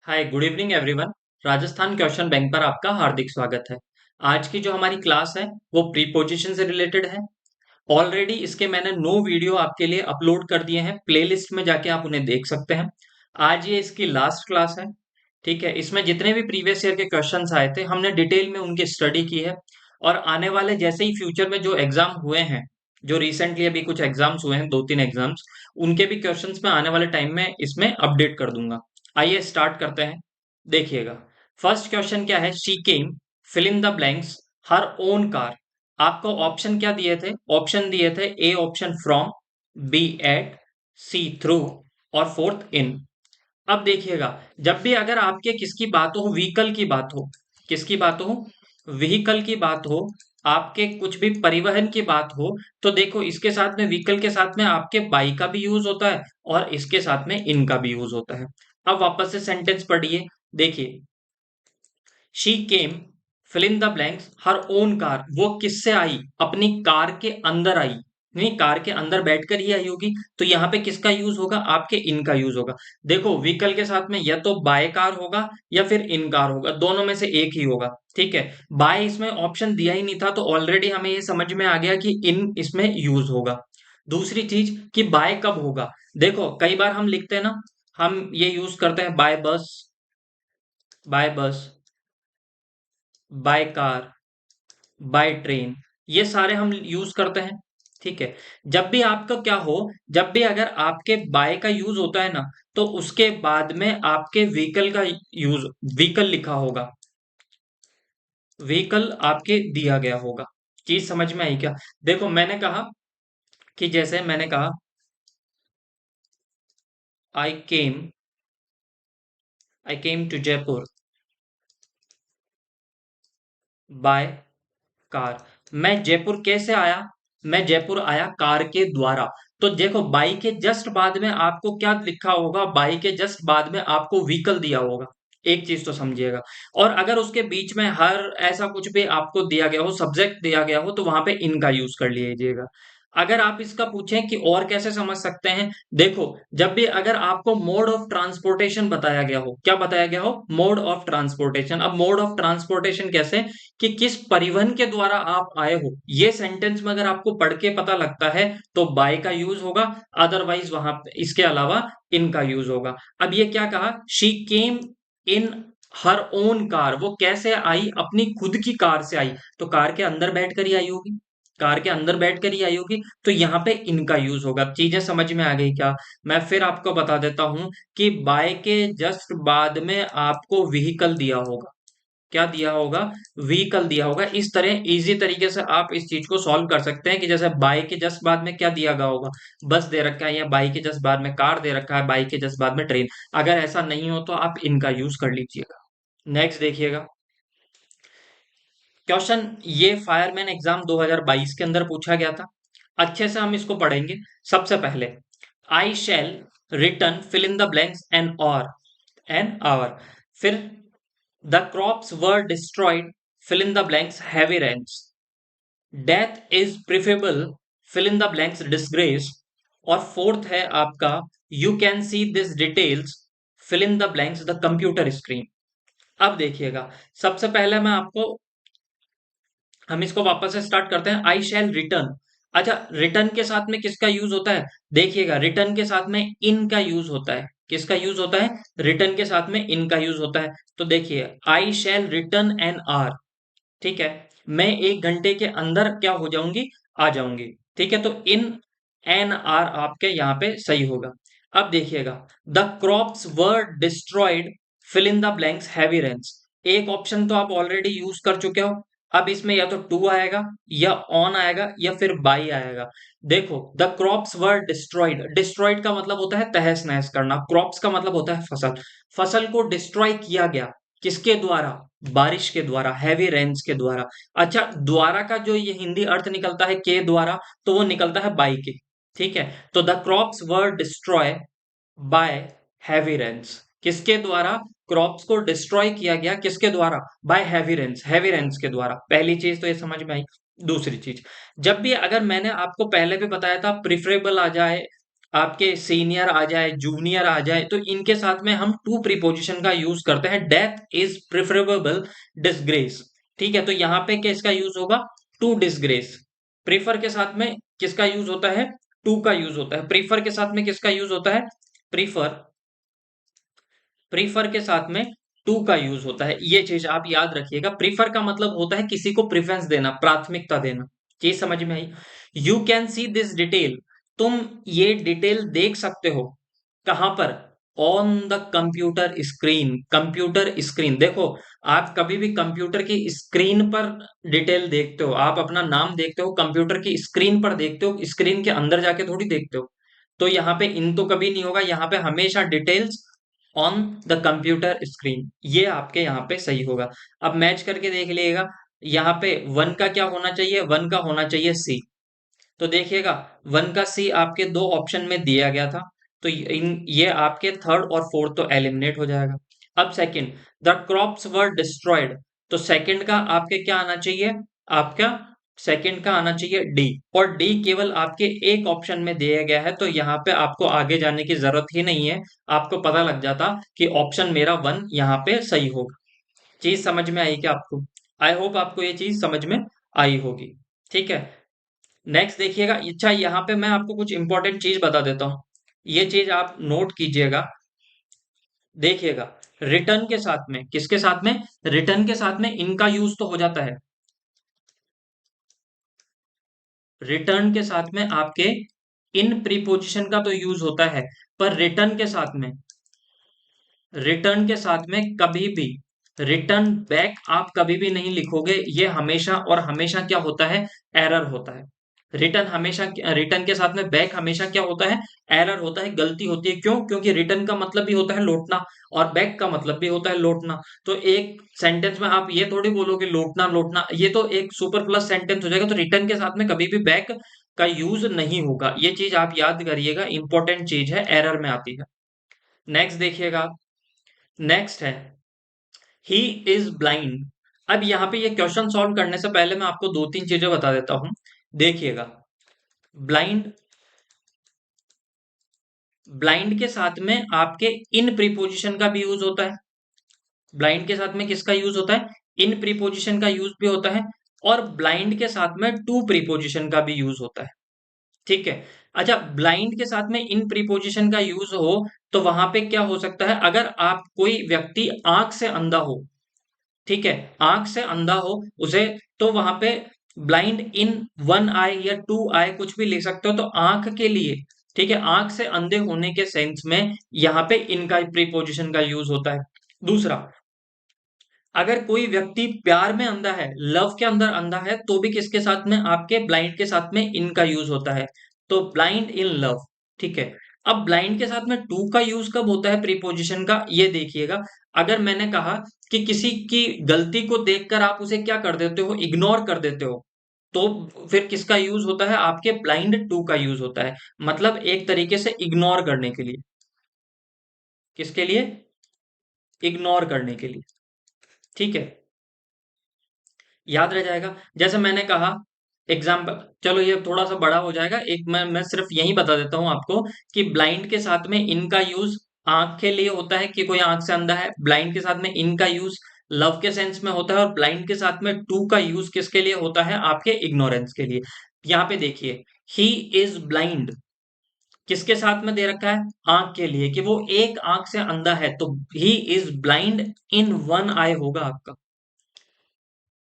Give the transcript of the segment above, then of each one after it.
Hi good evening everyone. Rajasthan question bank पर आपका हार्दिक स्वागत है। आज की जो हमारी क्लास है वो प्रीपोजिशन से रिलेटेड है। ऑलरेडी इसके मैंने 9 वीडियो आपके लिए अपलोड कर दिए हैं, प्लेलिस्ट में जाके आप उन्हें देख सकते हैं। आज ये इसकी लास्ट क्लास है। ठीक है, इसमें जितने भी प्रीवियस ईयर के क्वेश्चंस आए थे हमने डिटेल में उनकी स्टडी की है। और आने वाले जैसे ही फ्यूचर में जो एग्जाम हुए हैं, जो रिसेंटली अभी कुछ एग्जाम्स हुए हैं, 2-3 एग्जाम्स, उनके भी क्वेश्चंस मैं आने वाले टाइम में इसमें अपडेट कर दूंगा। आइए स्टार्ट करते हैं। देखिएगा, फर्स्ट क्वेश्चन क्या है। She came, fill in the blanks, her own car. आपको ऑप्शन क्या दिए थे? ऑप्शन दिए थे A option from, B at, C through, और फोर्थ इन। अब देखिएगा, जब भी अगर आपके किसकी बात हो, व्हीकल की बात हो, किसकी बात हो, व्हीकल की बात हो, आपके कुछ भी परिवहन की बात हो, तो देखो इसके साथ में, व्हीकल के साथ में आपके बाई का भी यूज होता है और इसके साथ में इन का भी यूज होता है। अब वापस से सेंटेंस पढ़िए। देखिए, she came, fill in the blanks, her own car. वो किससे आई? अपनी कार के अंदर आई। नहीं, कार के अंदर बैठकर ही आई होगी। तो यहाँ पे किसका यूज होगा? आपके इन का यूज होगा। देखो, व्हीकल के साथ में या तो बाय कार होगा या फिर इन कार होगा, दोनों में से एक ही होगा। ठीक है, बाय इसमें ऑप्शन दिया ही नहीं था, तो ऑलरेडी हमें ये समझ में आ गया कि इन इसमें यूज होगा। दूसरी चीज कि बाय कब होगा। देखो, कई बार हम लिखते हैं ना, हम ये यूज करते हैं बाय बस, बाय बस, बाय कार, बाय ट्रेन, ये सारे हम यूज करते हैं। ठीक है, जब भी आपका क्या हो, जब भी अगर आपके बाय का यूज होता है ना, तो उसके बाद में आपके व्हीकल का यूज, व्हीकल लिखा होगा, व्हीकल आपके दिया गया होगा। चीज समझ में आई क्या? देखो, मैंने कहा कि जैसे मैंने कहा, I came, I came to Jaipur by car. मैं जयपुर कैसे आया? मैं जयपुर आया कार के द्वारा। तो देखो, बाई के जस्ट बाद में आपको क्या लिखा होगा? बाई के जस्ट बाद में आपको व्हीकल दिया होगा। एक चीज तो समझिएगा। और अगर उसके बीच में हर ऐसा कुछ भी आपको दिया गया हो, सब्जेक्ट दिया गया हो, तो वहां पे इनका यूज कर लीजिएगा। अगर आप इसका पूछें कि और कैसे समझ सकते हैं, देखो, जब भी अगर आपको मोड ऑफ ट्रांसपोर्टेशन बताया गया हो, क्या बताया गया हो? Mode of transportation. अब मोड ऑफ ट्रांसपोर्टेशन कैसे, कि किस परिवहन के द्वारा आप आए हो, ये सेंटेंस में अगर आपको पढ़ के पता लगता है तो बाय का यूज होगा, अदरवाइज वहां पे इसके अलावा इनका यूज होगा। अब ये क्या कहा? She came in her own car. वो कैसे आई? अपनी खुद की कार से आई। तो कार के अंदर बैठकर ही आई होगी, कार के अंदर बैठकर ही आई होगी। तो यहाँ पे इनका यूज होगा। चीजें समझ में आ गई क्या? मैं फिर आपको बता देता हूं कि बाय के जस्ट बाद में आपको व्हीकल दिया होगा। क्या दिया होगा? व्हीकल दिया होगा। इस तरह इजी तरीके से आप इस चीज को सॉल्व कर सकते हैं कि जैसे बाई के जस्ट बाद में क्या दिया गया होगा? बस दे रखा है, या बाई के जस्ट बाद में कार दे रखा है, बाई के जस्ट बाद में ट्रेन। अगर ऐसा नहीं हो तो आप इनका यूज कर लीजिएगा। नेक्स्ट देखिएगा क्वेश्चन। ये फायरमैन एग्जाम 2022 के अंदर पूछा गया था। अच्छे से हम इसको पढ़ेंगे। सबसे पहले, I shall return, fill in the blanks, an hour. फिर, the crops were destroyed, fill in the blanks, heavy rains, death is preferable, fill in the blanks, disgrace, और फोर्थ है आपका, you can see this details, fill in the blanks, the computer screen। अब देखिएगा, सबसे पहले मैं आपको, हम इसको वापस से स्टार्ट करते हैं। आई शैल रिटर्न। अच्छा, रिटर्न के साथ में किसका यूज होता है? देखिएगा, रिटर्न के साथ में इन का यूज होता है। किसका यूज होता है? रिटर्न के साथ में इन का यूज होता है। तो देखिए, आई शैल रिटर्न एन आर। ठीक है, मैं 1 घंटे के अंदर क्या हो जाऊंगी? आ जाऊंगी। ठीक है, तो इन एन आर आपके यहाँ पे सही होगा। अब देखिएगा, the crops were destroyed, fill in the blanks, heavy rains. एक ऑप्शन तो आप ऑलरेडी यूज कर चुके हो। अब इसमें या तो टू आएगा, या ऑन आएगा, या फिर बाई आएगा। देखो, the crops were destroyed, destroyed का मतलब होता है तहस नहस करना, क्रॉप्स का मतलब होता है फसल। फसल को डिस्ट्रॉय किया गया, किसके द्वारा? बारिश के द्वारा, हैवी रेन्स के द्वारा। अच्छा, द्वारा का जो ये हिंदी अर्थ निकलता है के द्वारा, तो वो निकलता है बाई के। ठीक है, तो the crops were destroy by heavy rains. किसके द्वारा क्रॉप्स को डिस्ट्रॉय किया गया? किसके द्वारा? By heavy rains, heavy rains के द्वारा। पहली चीज तो ये समझ में आई। दूसरी चीज, जब भी अगर मैंने आपको पहले भी बताया था, प्रिफरेबल आ जाए, आपके सीनियर आ जाए, जूनियर आ जाए, तो इनके साथ में हम टू प्रीपोजिशन का यूज करते हैं। Death is preferable disgrace. ठीक है, तो यहाँ पे किसका यूज होगा? To disgrace. प्रीफर के साथ में किसका यूज होता है? टू का यूज होता है। प्रीफर के साथ में किसका यूज होता है? प्रीफर। प्रीफर के साथ में टू का यूज होता है। ये चीज आप याद रखिएगा। प्रीफर का मतलब होता है किसी को प्रेफरेंस देना, प्राथमिकता देना। चीज समझ में आई? You can see this detail. तुम ये डिटेल देख सकते हो। कहां पर? On the computer screen. Computer screen देखो, आप कभी भी कंप्यूटर की स्क्रीन पर डिटेल देखते हो। आप अपना नाम देखते हो कंप्यूटर की स्क्रीन पर देखते हो, स्क्रीन के अंदर जाके थोड़ी देखते हो। तो यहाँ पे इन तो कभी नहीं होगा, यहाँ पे हमेशा details on the computer screen, ये आपके यहाँ पे सही होगा। अब मैच करके देख लीजिएगा। यहाँ पे वन का क्या होना चाहिए? वन का होना चाहिए सी। तो देखिएगा, वन का सी आपके दो ऑप्शन में दिया गया था। तो ये आपके थर्ड और फोर्थ तो एलिमिनेट हो जाएगा। अब second, the crops were destroyed. तो सेकंड का आपके क्या आना चाहिए? आपका सेकंड का आना चाहिए डी। और डी केवल आपके एक ऑप्शन में दिया गया है, तो यहाँ पे आपको आगे जाने की जरूरत ही नहीं है। आपको पता लग जाता कि ऑप्शन मेरा वन यहाँ पे सही होगा। चीज समझ में आई क्या आपको? आई होप आपको ये चीज समझ में आई होगी। ठीक है, नेक्स्ट देखिएगा। अच्छा, यहाँ पे मैं आपको कुछ इंपॉर्टेंट चीज बता देता हूँ, ये चीज आप नोट कीजिएगा। देखिएगा, रिटर्न के साथ में किसके साथ में? रिटर्न के साथ में इनका यूज तो हो जाता है। रिटर्न के साथ में आपके इन प्रीपोजिशन का तो यूज होता है, पर रिटर्न के साथ में कभी भी रिटर्न बैक आप कभी भी नहीं लिखोगे। ये हमेशा और हमेशा क्या होता है? एरर होता है। रिटर्न हमेशा, रिटर्न के साथ में बैक हमेशा क्या होता है? एरर होता है, गलती होती है। क्यों? क्योंकि रिटर्न का मतलब भी होता है लौटना, और बैक का मतलब भी होता है लौटना। तो एक सेंटेंस में आप ये थोड़ी बोलोगे लौटना लौटना, ये तो एक सुपर प्लस सेंटेंस हो जाएगा। तो रिटर्न के साथ में कभी भी बैक का यूज नहीं होगा। ये चीज आप याद करिएगा, इंपॉर्टेंट चीज है, एरर में आती है। नेक्स्ट देखिएगा। नेक्स्ट है ही इज ब्लाइंड। अब यहाँ पे ये क्वेश्चन सॉल्व करने से पहले मैं आपको दो तीन चीजें बता देता हूं। देखिएगा, ब्लाइंड, ब्लाइंड के साथ में आपके इन प्रीपोजिशन का भी यूज होता है। ब्लाइंड के साथ में किसका यूज होता है? इन प्रीपोजिशन का यूज भी होता है। और ब्लाइंड के साथ में टू प्रीपोजिशन का भी यूज होता है। ठीक है। अच्छा, ब्लाइंड के साथ में इन प्रीपोजिशन का यूज हो तो वहां पे क्या हो सकता है? अगर आप कोई व्यक्ति आंख से अंधा हो, ठीक है, आंख से अंधा हो उसे, तो वहां पे ब्लाइंड इन वन आई या टू आई कुछ भी लिख सकते हो। तो आंख के लिए, ठीक है, आंख से अंधे होने के सेंस में यहाँ पे इनका प्रीपोजिशन का यूज होता है। दूसरा, अगर कोई व्यक्ति प्यार में अंधा है, लव के अंदर अंधा है, तो भी किसके साथ में? आपके ब्लाइंड के साथ में इनका यूज होता है। तो ब्लाइंड इन लव। ठीक है। अब ब्लाइंड के साथ में टू का यूज कब होता है प्रीपोजिशन का, ये देखिएगा। अगर मैंने कहा कि किसी की गलती को देखकर आप उसे क्या कर देते हो? इग्नोर कर देते हो, तो फिर किसका यूज होता है? आपके ब्लाइंड टू का यूज होता है। मतलब एक तरीके से इग्नोर करने के लिए। किसके लिए? इग्नोर करने के लिए। ठीक है, याद रह जाएगा। जैसे मैंने कहा एग्जाम्पल, चलो ये थोड़ा सा बड़ा हो जाएगा, एक मैं सिर्फ यही बता देता हूं आपको कि ब्लाइंड के साथ में इनका यूज आंख के लिए होता है कि कोई आंख से अंधा है। ब्लाइंड के साथ में इनका यूज लव के सेंस में होता है। और ब्लाइंड के साथ में टू का यूज किसके लिए होता है? आपके इग्नोरेंस के लिए। यहाँ पे देखिए, ही इज ब्लाइंड किसके साथ में दे रखा है? आंख के लिए, कि वो एक आंख से अंधा है। तो he is blind in one eye होगा आपका।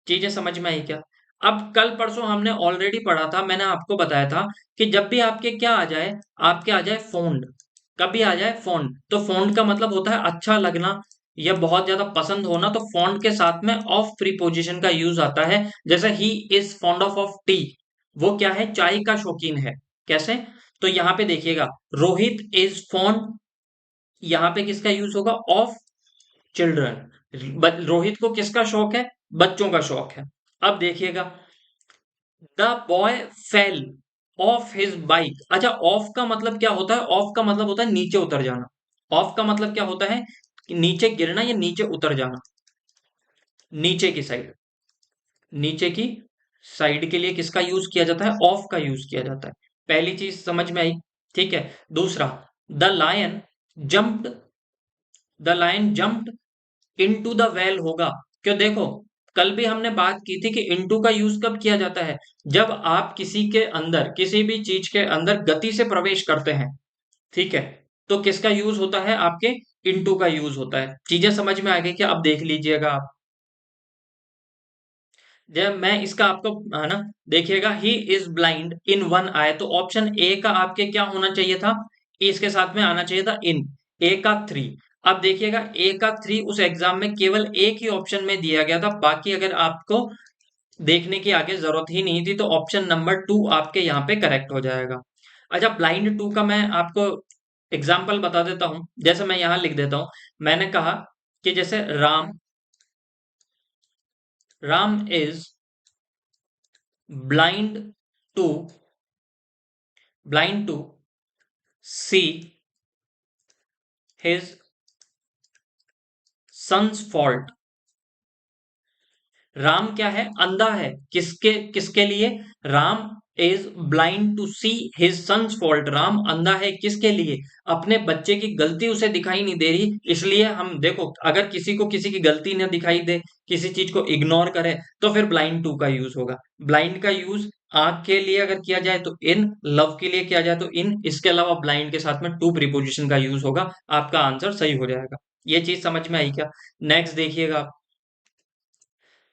चीजें समझ में आई क्या? अब कल परसों हमने ऑलरेडी पढ़ा था, मैंने आपको बताया था कि जब भी आपके क्या आ जाए, आपके आ जाए फोन्ड, कभी आ जाए फोन्ड, तो फोन्ड का मतलब होता है अच्छा लगना या बहुत ज्यादा पसंद होना। तो फोन्ड के साथ में ऑफ प्रीपोजिशन का यूज आता है। जैसे he is fond of T, वो क्या है? चाय का शौकीन है। कैसे? तो यहाँ पे देखिएगा, रोहित इज फॉन्ड, यहाँ पे किसका यूज होगा? Of children. रोहित को किसका शौक है? बच्चों का शौक है। अब देखिएगा, the boy fell off his bike. अच्छा, ऑफ का मतलब क्या होता है? ऑफ का मतलब होता है नीचे उतर जाना। ऑफ का मतलब क्या होता है? कि नीचे गिरना या नीचे उतर जाना। नीचे की साइड, नीचे की साइड के लिए किसका यूज किया जाता है? ऑफ का यूज किया जाता है। पहली चीज समझ में आई। ठीक है। दूसरा, the lion jumped, the lion jumped into the well होगा। क्यों, देखो कल भी हमने बात की थी कि इनटू का यूज कब किया जाता है, जब आप किसी के अंदर, किसी भी चीज के अंदर गति से प्रवेश करते हैं, ठीक है, तो किसका यूज होता है, आपके इनटू का यूज होता है। चीजें समझ में आ गई क्या? अब देख लीजिएगा आप, जब मैं इसका आपको, है ना, देखिएगा, he is blind in one eye, तो ऑप्शन ए का आपके क्या होना चाहिए था, इसके साथ में आना चाहिए था इन, ए का थ्री। अब देखिएगा ए का थ्री उस एग्जाम में केवल एक ही ऑप्शन में दिया गया था, बाकी अगर आपको देखने की आगे जरूरत ही नहीं थी, तो ऑप्शन नंबर टू आपके यहाँ पे करेक्ट हो जाएगा। अच्छा, ब्लाइंड टू का मैं आपको एग्जाम्पल बता देता हूं, जैसे मैं यहां लिख देता हूं। मैंने कहा कि जैसे Ram, Ram is blind to, blind to see his son's fault. Ram क्या है, अंधा है, किसके किसके लिए, Ram is blind to see his son's fault, Ram अंधा है किसके लिए, अपने बच्चे की गलती उसे दिखाई नहीं दे रही, इसलिए हम देखो, अगर किसी को किसी की गलती ना दिखाई दे, किसी चीज को इग्नोर करे, तो फिर ब्लाइंड टू का यूज होगा। ब्लाइंड का यूज आंख के लिए अगर किया जाए तो इन, लव के लिए किया जाए तो इन, इसके अलावा ब्लाइंड के साथ में टू प्रीपोजिशन का यूज होगा। आपका आंसर सही हो जाएगा। ये चीज समझ में आई क्या? नेक्स्ट देखिएगा,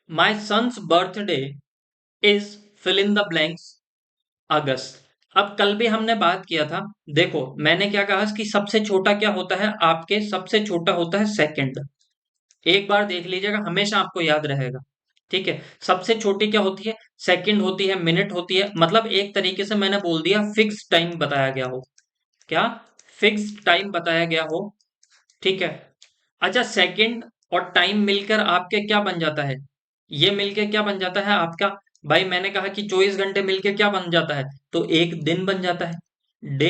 my son's birthday is fill in the blanks August. अब कल भी हमने बात किया था, देखो मैंने क्या कहा कि सबसे छोटा क्या होता है, आपके सबसे छोटा होता है सेकंड। एक बार देख लीजिएगा, हमेशा आपको याद रहेगा, ठीक है। सबसे छोटी क्या होती है, सेकंड होती है, मिनट होती है, मतलब एक तरीके से मैंने बोल दिया फिक्स टाइम बताया गया हो, क्या, फिक्स टाइम बताया गया हो, ठीक है। अच्छा, सेकंड और टाइम मिलकर आपके क्या बन जाता है, ये मिलके क्या बन जाता है आपका, भाई मैंने कहा कि 24 घंटे मिलके क्या बन जाता है, तो एक दिन बन जाता है, डे।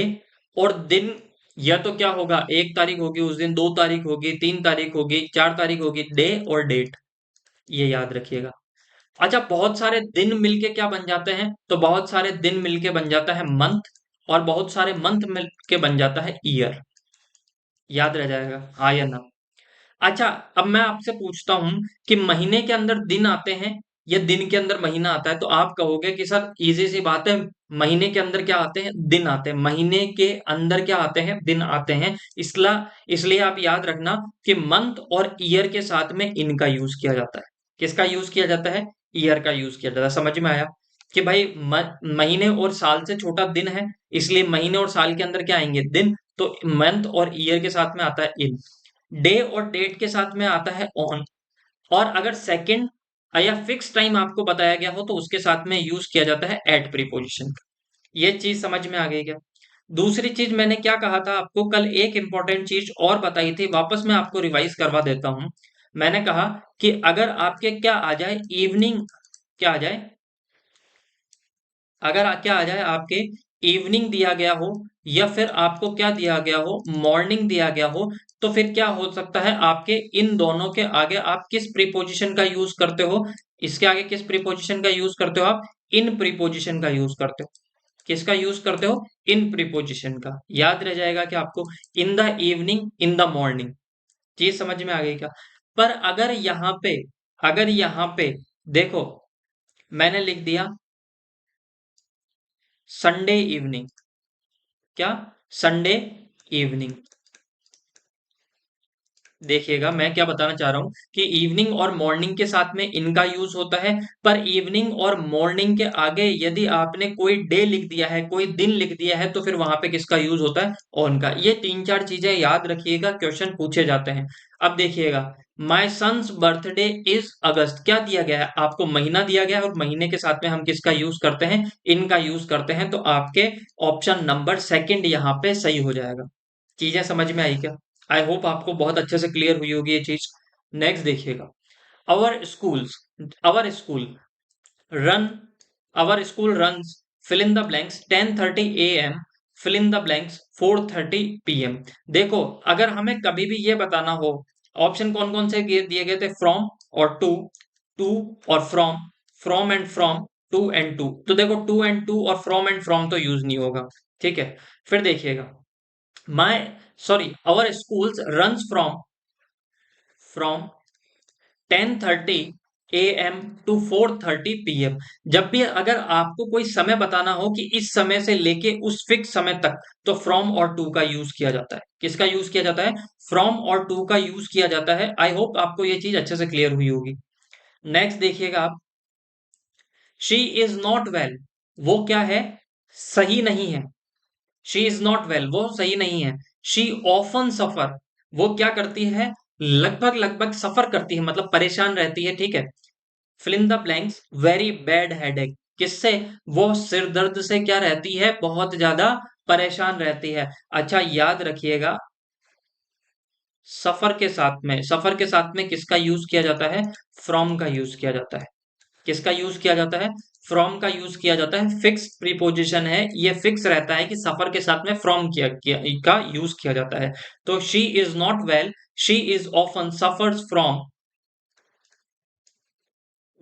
और दिन, या तो क्या होगा, 1 तारीख होगी उस दिन, 2 तारीख होगी, 3 तारीख होगी, 4 तारीख होगी, डे और डेट, ये याद रखिएगा। अच्छा, बहुत सारे दिन मिलके क्या बन जाते हैं, तो बहुत सारे दिन मिलके बन जाता है मंथ, और बहुत सारे मंथ मिलके बन जाता है ईयर। याद रह जाएगा, हाँ या ना? अच्छा, अब मैं आपसे पूछता हूं कि महीने के अंदर दिन आते हैं या दिन के अंदर महीना आता है, तो आप कहोगे कि सर इजी सी बात है, महीने के अंदर क्या आते हैं, दिन आते हैं, महीने के अंदर क्या आते हैं, दिन आते हैं। इसला इसलिए आप याद रखना कि मंथ और ईयर के साथ में इनका यूज किया जाता है। किसका यूज किया जाता है, ईयर का यूज किया जाता है। समझ में आया कि भाई महीने और साल से छोटा दिन है, इसलिए महीने और साल के अंदर क्या आएंगे, दिन, तो मंथ और ईयर के साथ में आता है इन, डे और डेट के साथ में आता है ऑन, और अगर सेकंड या फिक्स टाइम आपको बताया गया हो तो उसके साथ में यूज किया जाता है एट प्रीपोजिशन। ये चीज समझ में आ गई क्या? दूसरी चीज मैंने क्या कहा था आपको कल, एक इंपॉर्टेंट चीज और बताई थी, वापस मैं आपको रिवाइज करवा देता हूं। मैंने कहा कि अगर आपके क्या आ जाए, इवनिंग, क्या आ जाए, अगर क्या आ जाए आपके, इवनिंग दिया गया हो, या फिर आपको क्या दिया गया हो, मॉर्निंग दिया गया हो, तो फिर क्या हो सकता है, आपके इन दोनों के आगे आप किस प्रीपोजिशन का यूज करते हो, इसके आगे किस प्रीपोजिशन का यूज करते हो आप, इन प्रीपोजिशन का यूज करते हो। किसका यूज करते हो, इन प्रीपोजिशन का। याद रह जाएगा कि आपको, in the evening, in the morning. चीज समझ में आ गई क्या? पर अगर यहाँ पे, अगर यहाँ पे देखो, मैंने लिख दिया संडे इवनिंग, क्या, संडे इवनिंग, देखिएगा मैं क्या बताना चाह रहा हूं कि इवनिंग और मॉर्निंग के साथ में इनका यूज होता है, पर इवनिंग और मॉर्निंग के आगे यदि आपने कोई डे लिख दिया है, कोई दिन लिख दिया है, तो फिर वहां पे किसका यूज होता है, ऑन का। ये तीन चार चीजें याद रखिएगा, क्वेश्चन पूछे जाते हैं। अब देखिएगा, माई सन्स बर्थडे इज अगस्त, क्या दिया गया है आपको, महीना दिया गया है, और महीने के साथ में हम किसका यूज करते हैं, इनका यूज करते हैं, तो आपके ऑप्शन नंबर सेकंड यहाँ पे सही हो जाएगा। चीजें समझ में आई क्या? आई होप आपको बहुत अच्छे से क्लियर हुई होगी ये चीज। नेक्स्ट देखिएगा, our schools, our school run, our school runs, fill in the blanks 10:30 AM, fill in the blanks 4:30 PM। देखो, अगर हमें कभी भी ये बताना हो, ऑप्शन कौन कौन से दिए गए थे, फ्रॉम और टू, टू और from and from, to and to, तो देखो टू एंड टू और फ्रॉम एंड फ्रॉम तो यूज नहीं होगा, ठीक है। फिर देखिएगा, my sorry our schools runs from 10:30 AM to 4:30 PM। जब भी अगर आपको कोई समय बताना हो कि इस समय से लेके उस फिक्स समय तक, तो फ्रॉम और टू का यूज किया जाता है। किसका यूज किया जाता है? फ्रॉम और टू का यूज किया जाता है। आई होप आपको ये चीज अच्छे से क्लियर हुई होगी। नेक्स्ट देखिएगा आप, शी इज नॉट वेल, वो क्या है? सही नहीं है। शी इज नॉट वेल, वो सही नहीं है। शी ऑफन सफर, वो क्या करती है? लगभग लगभग सफर करती है, मतलब परेशान रहती है। ठीक है। Fill in the blanks, very bad headache, किससे? वो सिर दर्द से क्या रहती है? बहुत ज्यादा परेशान रहती है। अच्छा, याद रखिएगा, सफर के साथ में किसका यूज किया जाता है? फ्रॉम का यूज किया जाता है। किसका यूज किया जाता है? फ्रॉम का यूज किया जाता है। फिक्स प्रीपोजिशन है, ये फिक्स रहता है कि सफर के साथ में फ्रॉम का यूज किया जाता है। तो she is not well, she is often suffers from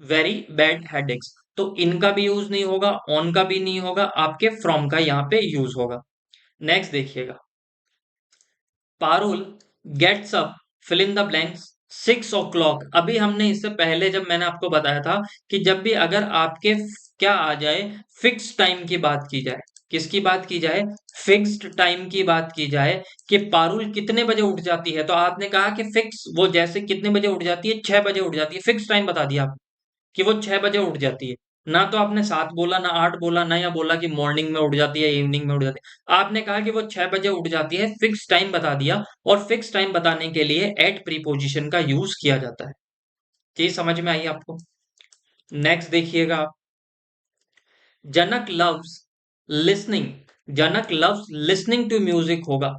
very bad headaches. तो इनका भी यूज नहीं होगा, ऑन का भी नहीं होगा, आपके फ्रॉम का यहाँ पे यूज होगा। नेक्स्ट देखिएगा, Parul gets up, fill in the blanks 6 o'clock। अभी हमने इससे पहले जब मैंने आपको बताया था कि जब भी अगर आपके क्या आ जाए, फिक्स टाइम की बात की जाए, किसकी बात की जाए? फिक्स्ड टाइम की बात की जाए कि पारुल कितने बजे उठ जाती है, तो आपने कहा कि फिक्स, वो जैसे कितने बजे उठ जाती है? 6 बजे उठ जाती है। फिक्स टाइम बता दिया आप कि वो 6 बजे उठ जाती है। ना तो आपने 7 बोला, ना 8 बोला, ना या बोला कि मॉर्निंग में उठ जाती है, इवनिंग में उठ जाती है। आपने कहा कि वो 6 बजे उठ जाती है, फिक्स टाइम बता दिया। और फिक्स टाइम बताने के लिए एट प्रीपोजिशन का यूज किया जाता है। चीज समझ में आई आपको? नेक्स्ट देखिएगा आप, Janak loves listening, Janak loves listening to music होगा।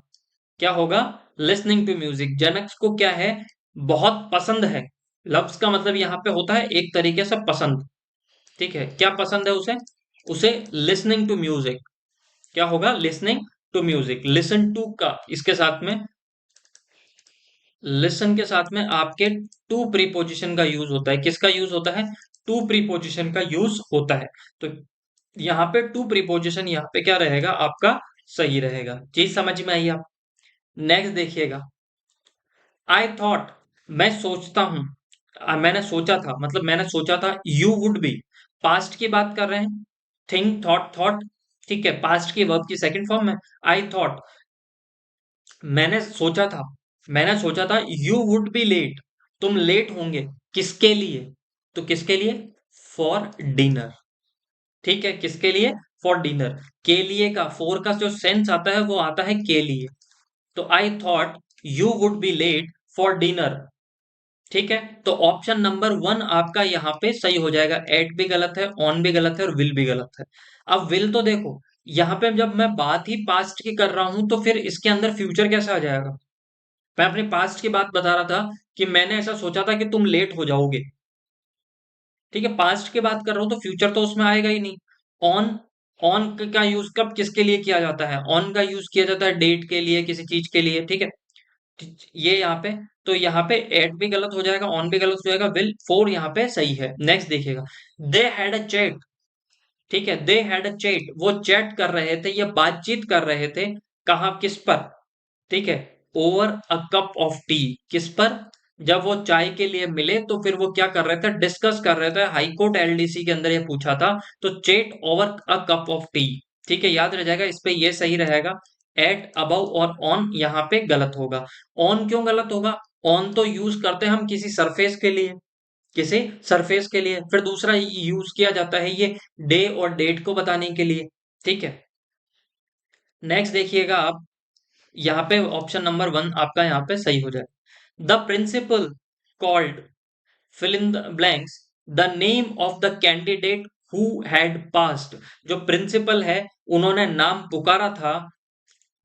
क्या होगा? Listening to music. जनक को क्या है? बहुत पसंद है। लव्स का मतलब यहां पे होता है एक तरीके से पसंद। ठीक है, क्या पसंद है उसे? उसे लिसनिंग टू म्यूजिक। क्या होगा? Listening to music. Listen to का इसके साथ में, लिसन के साथ में आपके टू प्रीपोजिशन का यूज होता है। किसका यूज होता है? टू प्रीपोजिशन का यूज होता है। तो यहाँ पे टू प्रीपोजिशन यहाँ पे क्या रहेगा आपका? सही रहेगा। चीज समझ में आई आप? नेक्स्ट देखिएगा, आई थॉट, मैं सोचता हूं, मैंने सोचा था, मतलब मैंने सोचा था, यू वुड बी, पास्ट की बात कर रहे हैं। Think, thought, thought. ठीक है, पास्ट की वर्ब की सेकंड फॉर्म में। आई थॉट, मैंने सोचा था, मैंने सोचा था यू वुड बी लेट, तुम लेट होंगे। किसके लिए? तो किसके लिए? For dinner. ठीक है, किसके लिए? For dinner. के लिए का, फोर का जो सेंस आता है वो आता है के लिए। तो I thought you would be late for dinner. ठीक है, तो ऑप्शन नंबर 1 आपका यहाँ पे सही हो जाएगा। एट भी गलत है, ऑन भी गलत है, और विल भी गलत है। अब विल तो देखो, यहाँ पे जब मैं बात ही पास्ट की कर रहा हूं तो फिर इसके अंदर फ्यूचर कैसे आ जाएगा? मैं अपने पास्ट की बात बता रहा था कि मैंने ऐसा सोचा था कि तुम लेट हो जाओगे। ठीक है, पास्ट की बात कर रहा हूं तो फ्यूचर तो उसमें आएगा ही नहीं। ऑन, ऑन का यूज कब किसके लिए किया जाता है? ऑन का यूज किया जाता है डेट के लिए, किसी चीज के लिए। ठीक है, ये यहाँ पे, तो यहाँ पे एट भी गलत हो जाएगा, ऑन भी गलत हो जाएगा, विल फोर यहाँ पे सही है। नेक्स्ट देखिएगा, दे हैड अ चैट। ठीक है, दे हैड अ चैट, वो चैट कर रहे थे, ये बातचीत कर रहे थे। कहाँ, किस पर? ठीक है, over a cup of T. किस पर? जब वो चाय के लिए मिले तो फिर वो क्या कर रहे थे? डिस्कस कर रहे थे। हाईकोर्ट एलडीसी के अंदर ये पूछा था, तो चेट over a cup of T. ठीक है, याद रह जाएगा, इस पे ये सही रहेगा। एट, अबव और ऑन यहाँ पे गलत होगा। ऑन क्यों गलत होगा? ऑन तो यूज करते हैं हम किसी सरफेस के लिए, किसी सरफेस के लिए। फिर दूसरा यूज किया जाता है ये डे और डेट को बताने के लिए। ठीक है, नेक्स्ट देखिएगा आप, यहाँ पे ऑप्शन नंबर 1 आपका यहाँ पे सही हो जाए। The principal called, fill in the blanks, the name of the candidate who had passed. जो प्रिंसिपल है, उन्होंने नाम पुकारा था।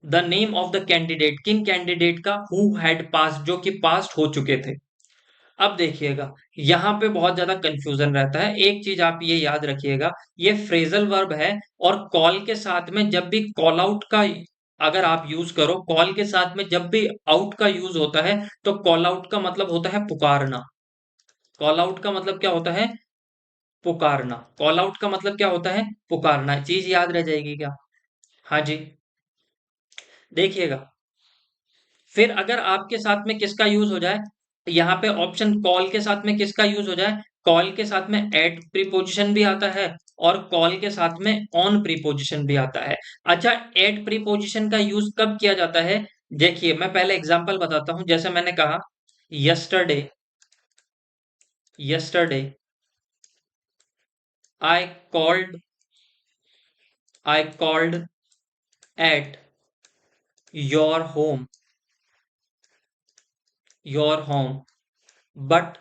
The name of the candidate, किन कैंडिडेट का? हु हैड पास्ड, जो कि पास्ट हो चुके थे। अब देखिएगा, यहां पे बहुत ज्यादा कंफ्यूजन रहता है। एक चीज आप ये याद रखिएगा, ये फ्रेजल वर्ब है, और कॉल के साथ में जब भी कॉल आउट का अगर आप यूज करो, कॉल के साथ में जब भी आउट का यूज होता है, तो कॉल आउट का मतलब होता है पुकारना। कॉल आउट का मतलब क्या होता है? पुकारना। कॉल आउट का मतलब क्या होता है? पुकारना। चीज याद रह जाएगी क्या? हाँ जी, देखिएगा। फिर अगर आपके साथ में किसका यूज हो जाए, यहाँ पे ऑप्शन कॉल के साथ में किसका यूज हो जाए, कॉल के साथ में एट प्रीपोजिशन भी आता है और कॉल के साथ में ऑन प्रीपोजिशन भी आता है। अच्छा, एट प्रीपोजिशन का यूज कब किया जाता है? देखिए, मैं पहले एग्जांपल बताता हूं। जैसे मैंने कहा yesterday, yesterday I called, I called at your home, your home, but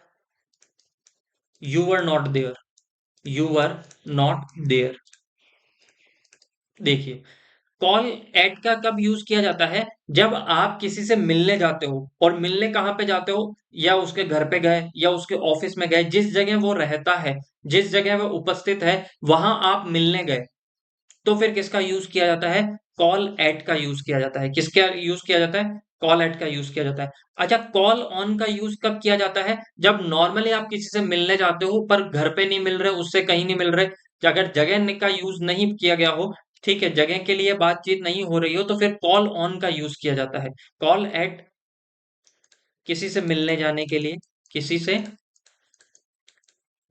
you were not there, you were not there. देखिए, कॉल एट का कब यूज किया जाता है? जब आप किसी से मिलने जाते हो, और मिलने कहां पे जाते हो, या उसके घर पे गए या उसके ऑफिस में गए, जिस जगह वो रहता है, जिस जगह वो उपस्थित है, वहां आप मिलने गए, तो फिर किसका यूज किया जाता है? कॉल एट का यूज किया जाता है। किसका यूज किया जाता है? कॉल एट का यूज किया जाता है। अच्छा, कॉल ऑन का यूज कब किया जाता है? जब नॉर्मली आप किसी से मिलने जाते हो पर घर पे नहीं मिल रहे, उससे कहीं नहीं मिल रहे, अगर जगह का यूज नहीं किया गया हो, ठीक है, जगह के लिए बातचीत नहीं हो रही हो, तो फिर कॉल ऑन का यूज किया जाता है। कॉल एट किसी से मिलने जाने के लिए, किसी से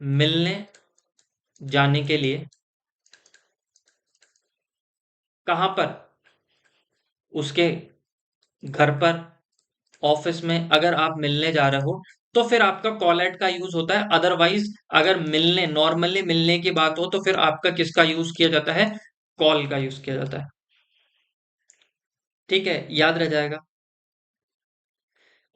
मिलने जाने के लिए, कहां पर? उसके घर पर, ऑफिस में अगर आप मिलने जा रहे हो, तो फिर आपका कॉल एट का यूज होता है। अदरवाइज अगर मिलने, नॉर्मली मिलने की बात हो, तो फिर आपका किसका यूज किया जाता है? कॉल का यूज किया जाता है। ठीक है, याद रह जाएगा।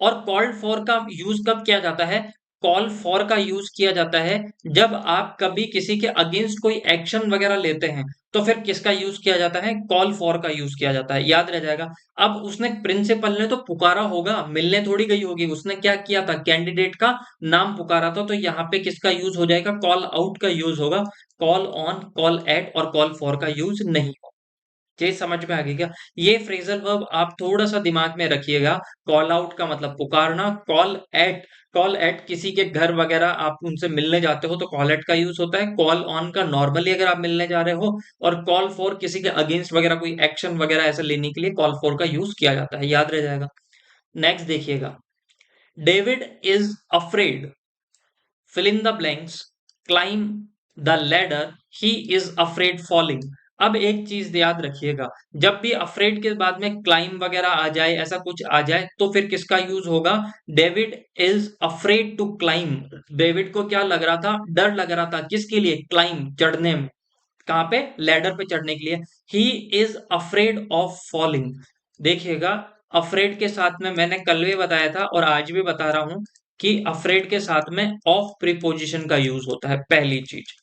और कॉल्ड फॉर का यूज कब किया जाता है? कॉल फॉर का यूज किया जाता है जब आप कभी किसी के अगेंस्ट कोई एक्शन वगैरह लेते हैं, तो फिर किसका यूज किया जाता है? कॉल फॉर का यूज किया जाता है। याद रह जाएगा। अब उसने, प्रिंसिपल ने तो पुकारा होगा, मिलने थोड़ी गई होगी, उसने क्या किया था? कैंडिडेट का नाम पुकारा था, तो यहाँ पे किसका यूज हो जाएगा? कॉल आउट का यूज होगा। कॉल ऑन, कॉल एट और कॉल फॉर का यूज नहीं। ये समझ में आ गई क्या? ये फ्रेजल वर्ब आप थोड़ा सा दिमाग में रखिएगा। कॉल आउट का मतलब पुकारना, कॉल एट, कॉल एट किसी के घर वगैरह आप उनसे मिलने जाते हो तो कॉल एट का यूज होता है। कॉल ऑन का नॉर्मली अगर आप मिलने जा रहे हो, और कॉल फॉर किसी के अगेंस्ट वगैरह कोई एक्शन वगैरह ऐसा लेने के लिए कॉल फॉर का यूज किया जाता है। याद रह जाएगा। नेक्स्ट देखिएगा। David is afraid, fill in the blanks, climb the ladder, he is afraid falling। अब एक चीज याद रखिएगा, जब भी अफ्रेड के बाद में क्लाइम वगैरह आ जाए, ऐसा कुछ आ जाए, तो फिर किसका यूज होगा? David is afraid to climb. David को क्या लग रहा था? डर लग रहा था। किसके लिए? क्लाइम, चढ़ने में। कहां पे? लैडर पे चढ़ने के लिए। He is afraid of falling. देखिएगा, अफ्रेड के साथ में मैंने कल भी बताया था और आज भी बता रहा हूं कि अफ्रेड के साथ में ऑफ प्रीपोजिशन का यूज होता है, पहली चीज।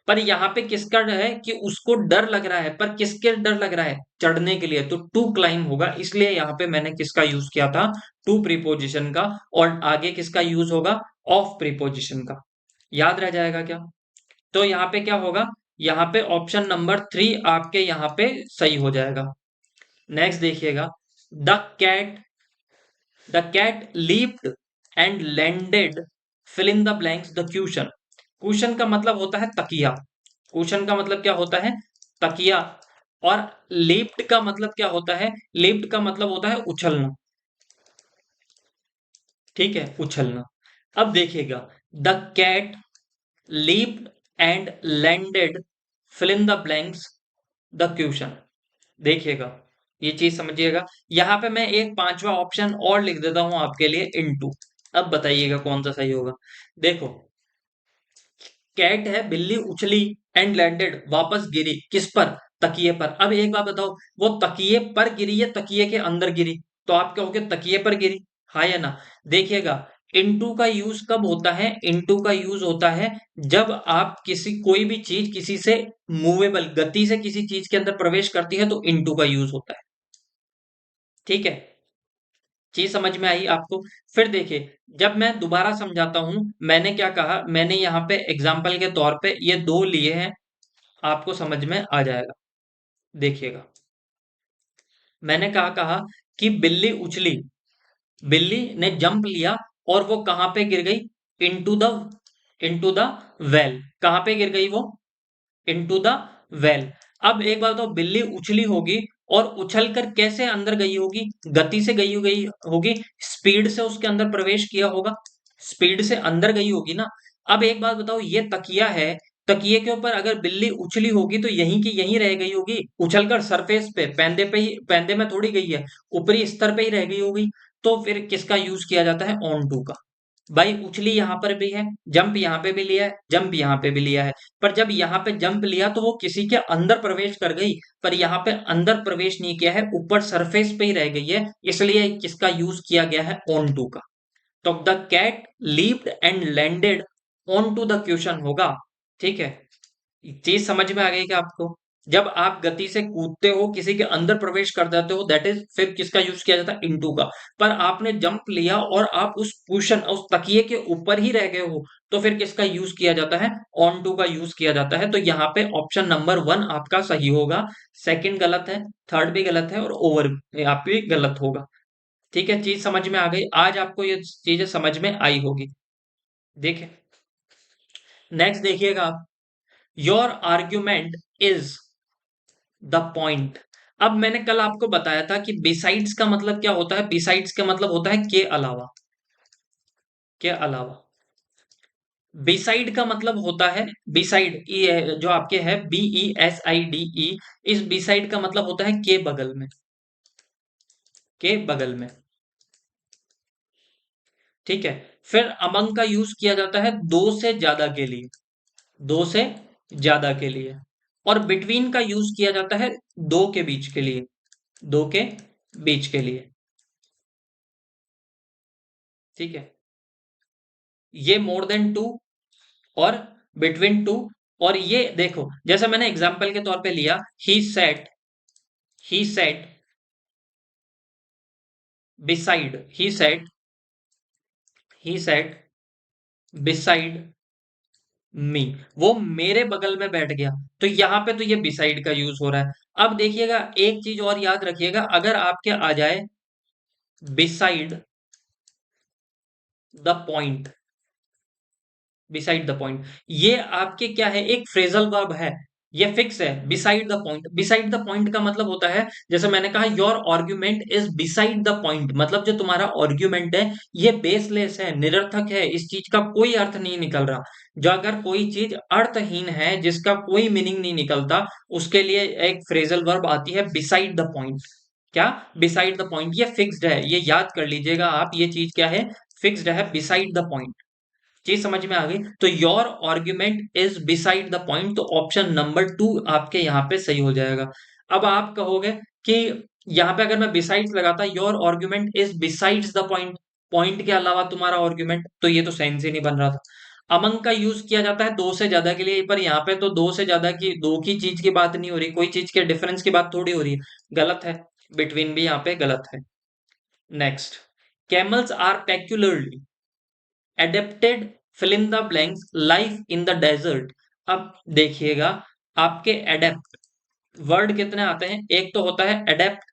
पर यहाँ पे किसका डर है? कि उसको डर लग रहा है, पर किसके डर लग रहा है? चढ़ने के लिए, तो टू क्लाइम होगा। इसलिए यहाँ पे मैंने किसका यूज किया था? टू प्रीपोजिशन का। और आगे किसका यूज होगा? ऑफ प्रीपोजिशन का। याद रह जाएगा क्या? तो यहाँ पे क्या होगा? यहाँ पे ऑप्शन नंबर 3 आपके यहाँ पे सही हो जाएगा। नेक्स्ट देखिएगा। The cat, the cat leaped and landed, fill in the blanks the question. Question का मतलब होता है तकिया। क्वेश्चन का मतलब क्या होता है? तकिया। और लीप्ड का मतलब क्या होता है? लीप्ड का मतलब होता है उछलना। ठीक है, उछलना। अब देखिएगा, the cat leaped and landed, fill in the blanks the question. देखिएगा, ये चीज समझिएगा। यहां पे मैं एक पांचवा ऑप्शन और लिख देता हूं आपके लिए, इनटू। अब बताइएगा कौन सा सही होगा। देखो, कैट है, बिल्ली उछली एंड लैंडेड, वापस गिरी किस पर? तकिए पर। अब एक बात बताओ, वो तकिए पर गिरी या तकिए के अंदर गिरी? तो आप कहोगे तकिए पर गिरी। हाँ या ना? देखिएगा, इनटू का यूज कब होता है? इनटू का यूज होता है जब आप किसी, कोई भी चीज किसी से मूवेबल, गति से किसी चीज के अंदर प्रवेश करती है, तो इनटू का यूज होता है। ठीक है, चीज समझ में आई आपको? फिर देखिए, जब मैं दोबारा समझाता हूं, मैंने क्या कहा, मैंने यहाँ पे एग्जाम्पल के तौर पे ये दो लिए हैं, आपको समझ में आ जाएगा। देखिएगा, मैंने कहा कि बिल्ली उछली, बिल्ली ने जंप लिया, और वो कहां पे गिर गई? Into the, into the well. कहां पे गिर गई वो? Into the well. अब एक बात तो बिल्ली उछली होगी और उछल कर कैसे अंदर गई होगी, गति से गई होगी, स्पीड से उसके अंदर प्रवेश किया होगा, स्पीड से अंदर गई होगी ना। अब एक बात बताओ, ये तकिया है, तकिए के ऊपर अगर बिल्ली उछली होगी तो यहीं की यहीं रह गई होगी, उछलकर सरफेस पे पैंदे पे ही, पैंदे में थोड़ी गई है, ऊपरी स्तर पे ही रह गई होगी। तो फिर किसका यूज किया जाता है, ऑन टू का। भाई उछली यहां पर भी है, जंप यहां पे भी लिया है, जंप यहां पे भी लिया है, पर जब यहां पे जंप लिया तो वो किसी के अंदर प्रवेश कर गई, पर यहां पे अंदर प्रवेश नहीं किया है, ऊपर सरफेस पे ही रह गई है, इसलिए किसका यूज किया गया है, ऑन टू का। तो the cat leaped and landed on to the question होगा। ठीक है, चीज समझ में आ गई क्या आपको? जब आप गति से कूदते हो, किसी के अंदर प्रवेश कर जाते हो, दैट इज फिर किसका यूज किया जाता है, इनटू का। पर आपने जंप लिया और आप उस कुशन, उस तकिए के ऊपर ही रह गए हो, तो फिर किसका यूज किया जाता है, ऑन टू का यूज किया जाता है। तो यहाँ पे ऑप्शन नंबर 1 आपका सही होगा, सेकंड गलत है, थर्ड भी गलत है और ओवर आपकी गलत होगा। ठीक है, चीज समझ में आ गई, आज आपको ये चीजें समझ में आई होगी। देखिए, नेक्स्ट देखिएगा आप, your argument is the point. अब मैंने कल आपको बताया था कि बिसाइड्स का मतलब क्या होता है, बिसाइड्स का मतलब होता है के अलावा, के अलावा। बिसाइड का मतलब होता है, बिसाइड जो आपके है BESIDE, इस बिसाइड का मतलब होता है के बगल में, के बगल में। ठीक है, फिर अमंग का यूज किया जाता है दो से ज्यादा के लिए, दो से ज्यादा के लिए, और बिटवीन का यूज किया जाता है दो के बीच के लिए, दो के बीच के लिए। ठीक है, ये मोर देन टू और बिटवीन टू, और ये देखो जैसे मैंने एग्जांपल के तौर पे लिया, ही सेट, ही सेट बिसाइड, ही सेट, ही सेट बिसाइड मी, वो मेरे बगल में बैठ गया, तो यहां पे तो ये बिसाइड का यूज हो रहा है। अब देखिएगा एक चीज और याद रखिएगा, अगर आपके आ जाए beside the point, beside the point, ये आपके क्या है, एक फ्रेजल वर्ब है, ये फिक्स है, beside the point. Beside the point का मतलब होता है, जैसे मैंने कहा your argument is beside the point, मतलब जो तुम्हारा आर्ग्यूमेंट है ये बेसलेस है, निरर्थक है, इस चीज का कोई अर्थ नहीं निकल रहा। जो अगर कोई चीज अर्थहीन है, जिसका कोई मीनिंग नहीं निकलता, उसके लिए एक फ्रेजल वर्ब आती है बिसाइड द पॉइंट। क्या, बिसाइड द पॉइंट, ये फिक्स्ड है, ये याद कर लीजिएगा आप, ये चीज क्या है, फिक्स्ड है, बिसाइड द पॉइंट। चीज समझ में आ गई, तो your argument is beside the point, तो ऑप्शन नंबर 2 आपके यहाँ पे सही हो जाएगा। अब आप कहोगे कि यहाँ पे अगर मैं बिसाइड्स लगाता, your argument is besides the point, point के अलावा तुम्हारा आर्ग्यूमेंट, तो ये तो सेंस ही नहीं बन रहा था। अमंग का यूज किया जाता है दो से ज्यादा के लिए, पर यहाँ पे तो दो से ज्यादा की, दो की चीज की बात नहीं हो रही, कोई चीज के डिफरेंस की बात थोड़ी हो रही है, गलत है, बिटवीन भी यहाँ पे गलत है। Next, camels are peculiarly adapted fill in the blanks life in the desert. अब देखिएगा, आपके एडेप्ट वर्ड कितने आते हैं, एक तो होता है एडेप्ट,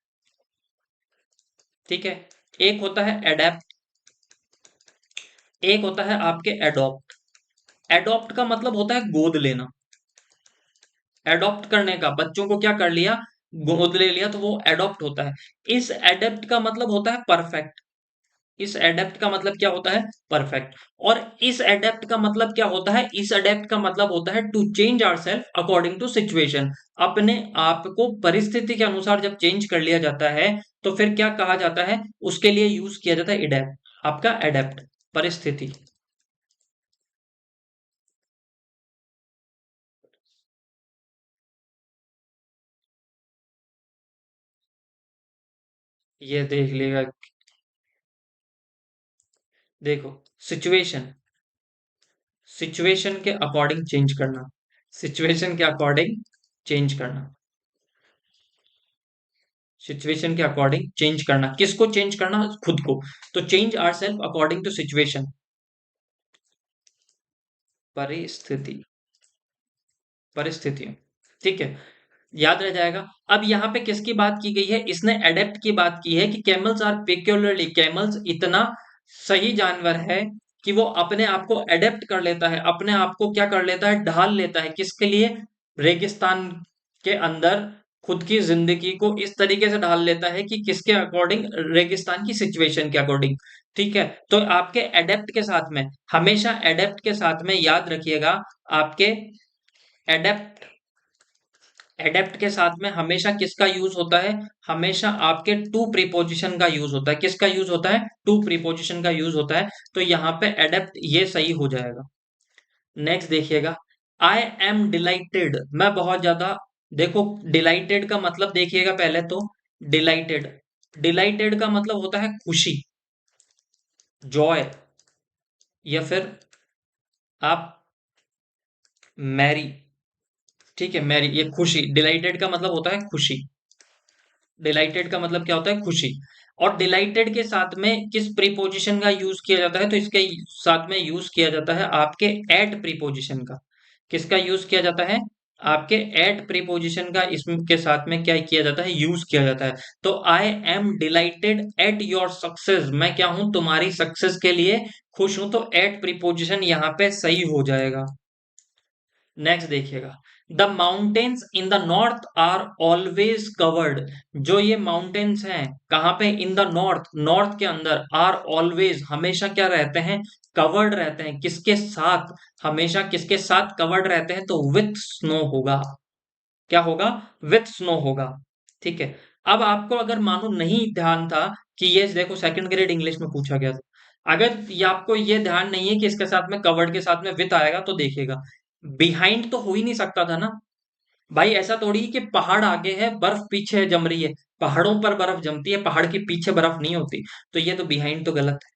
ठीक है, एक होता है एडेप्ट, एक होता है आपके एडॉप्ट। एडॉप्ट का मतलब होता है गोद लेना, एडॉप्ट करने का, बच्चों को क्या कर लिया, गोद ले लिया, तो वो एडॉप्ट होता है। इस एडेप्ट का मतलब होता है परफेक्ट, इस एडेप्ट का मतलब क्या होता है, परफेक्ट। और इस एडेप्ट का मतलब क्या होता है, इस एडेप्ट का मतलब होता है to change ourself according to situation, अपने आप को परिस्थिति के अनुसार जब चेंज कर लिया जाता है, तो फिर क्या कहा जाता है, उसके लिए यूज किया जाता है एडेप्ट, आपका एडेप्ट, परिस्थिति। ये देख लेगा, देखो, सिचुएशन, सिचुएशन के अकॉर्डिंग चेंज करना, सिचुएशन के अकॉर्डिंग चेंज करना, सिचुएशन के अकॉर्डिंग चेंज करना, किसको चेंज करना, खुद को। तो change ourself according to situation, परिस्थिति, परिस्थितियों। ठीक है, याद रह जाएगा। अब यहाँ पे किसकी बात की गई है, इसने एडेप्ट की बात की है कि कैमल्स आर पेक्यूलरली, कैमल्स इतना सही जानवर है कि वो अपने आप को एडेप्ट कर लेता है, अपने आप को क्या कर लेता है, ढाल लेता है, किसके लिए, रेगिस्तान के अंदर खुद की जिंदगी को इस तरीके से ढाल लेता है कि किसके अकॉर्डिंग, रेगिस्तान की सिचुएशन के अकॉर्डिंग। ठीक है, तो आपके एडेप्ट के साथ में, हमेशा एडेप्ट के साथ में याद रखिएगा, आपके एडेप्ट एडेप्ट के साथ में हमेशा किसका यूज होता है, हमेशा आपके टू प्रीपोजिशन का यूज होता है। किसका यूज होता है, टू प्रीपोजिशन का यूज होता है। तो यहाँ पे एडेप्ट ये सही हो जाएगा। नेक्स्ट देखिएगा, आई एम डिलाइटेड, मैं बहुत ज्यादा, देखो डिलाइटेड का मतलब देखिएगा पहले तो, डिलाइटेड डिलाइटेड का मतलब होता है खुशी, जॉय, या फिर आप मैरी। ठीक है, मैरी, ये खुशी, डिलाइटेड का मतलब होता है खुशी। डिलाइटेड का मतलब क्या होता है, खुशी। और डिलाइटेड के साथ में किस प्रीपोजिशन का यूज किया जाता है, तो इसके साथ में यूज किया जाता है आपके एट प्रीपोजिशन का। किसका यूज किया जाता है, आपके एट प्रीपोजिशन का इसके साथ में क्या किया जाता है, यूज किया जाता है। तो I am delighted at your success, मैं क्या हूं, तुम्हारी सक्सेस के लिए खुश हूं। तो एट प्रीपोजिशन यहाँ पे सही हो जाएगा। नेक्स्ट देखिएगा, the mountains in the north are always covered, जो ये माउंटेन्स हैं कहाँ पे, इन द नॉर्थ, नॉर्थ के अंदर, आर ऑलवेज हमेशा क्या रहते हैं, कवर्ड रहते हैं। किसके साथ, हमेशा किसके साथ कवर्ड रहते हैं, तो विथ स्नो होगा। क्या होगा, विथ स्नो होगा। ठीक है, अब आपको अगर मानो नहीं ध्यान था कि ये देखो सेकंड ग्रेड इंग्लिश में पूछा गया था, अगर ये आपको ये ध्यान नहीं है कि इसके साथ में कवर्ड के साथ में विथ आएगा, तो देखिएगा बिहाइंड तो हो ही नहीं सकता था ना भाई। ऐसा थोड़ी कि पहाड़ आगे है, बर्फ पीछे जम रही है। पहाड़ों पर बर्फ जमती है, पहाड़ के पीछे बर्फ नहीं होती। तो ये तो बिहाइंड तो गलत है।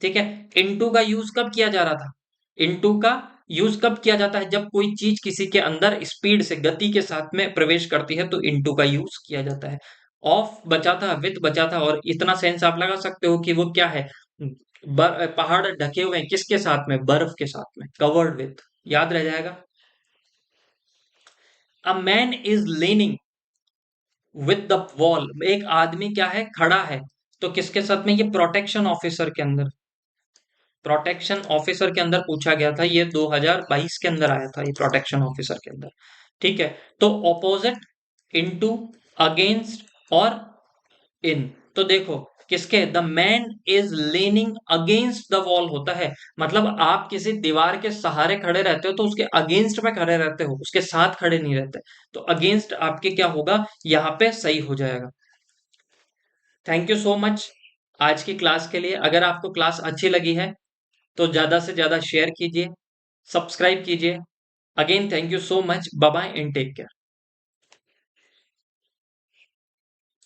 ठीक है, इनटू का यूज कब किया जा रहा था, इनटू का यूज कब किया जाता है, जब कोई चीज किसी के अंदर स्पीड से, गति के साथ में प्रवेश करती है, तो इनटू का यूज किया जाता है। ऑफ बचा था, विथ बचा था, और इतना सेंस आप लगा सकते हो कि वो क्या है, पहाड़ ढके हुए हैं किसके साथ में, बर्फ के साथ में, कवर्ड विथ, याद रह जाएगा। A man is leaning with the wall, एक आदमी क्या है, खड़ा है। तो किसके साथ में, ये प्रोटेक्शन ऑफिसर के अंदर, प्रोटेक्शन ऑफिसर के अंदर पूछा गया था। ये 2022 के अंदर आया था, ये प्रोटेक्शन ऑफिसर के अंदर। ठीक है, तो ऑपोजिट, इनटू, अगेंस्ट और इन। तो देखो किसके, the man is leaning against the wall होता है, मतलब आप किसी दीवार के सहारे खड़े रहते हो तो उसके अगेंस्ट में खड़े रहते हो, उसके साथ खड़े नहीं रहते। तो अगेंस्ट आपके क्या होगा, यहाँ पे सही हो जाएगा। थैंक यू सो मच आज की क्लास के लिए। अगर आपको क्लास अच्छी लगी है तो ज्यादा से ज्यादा शेयर कीजिए, सब्सक्राइब कीजिए। Again thank you so much, bye bye and take care.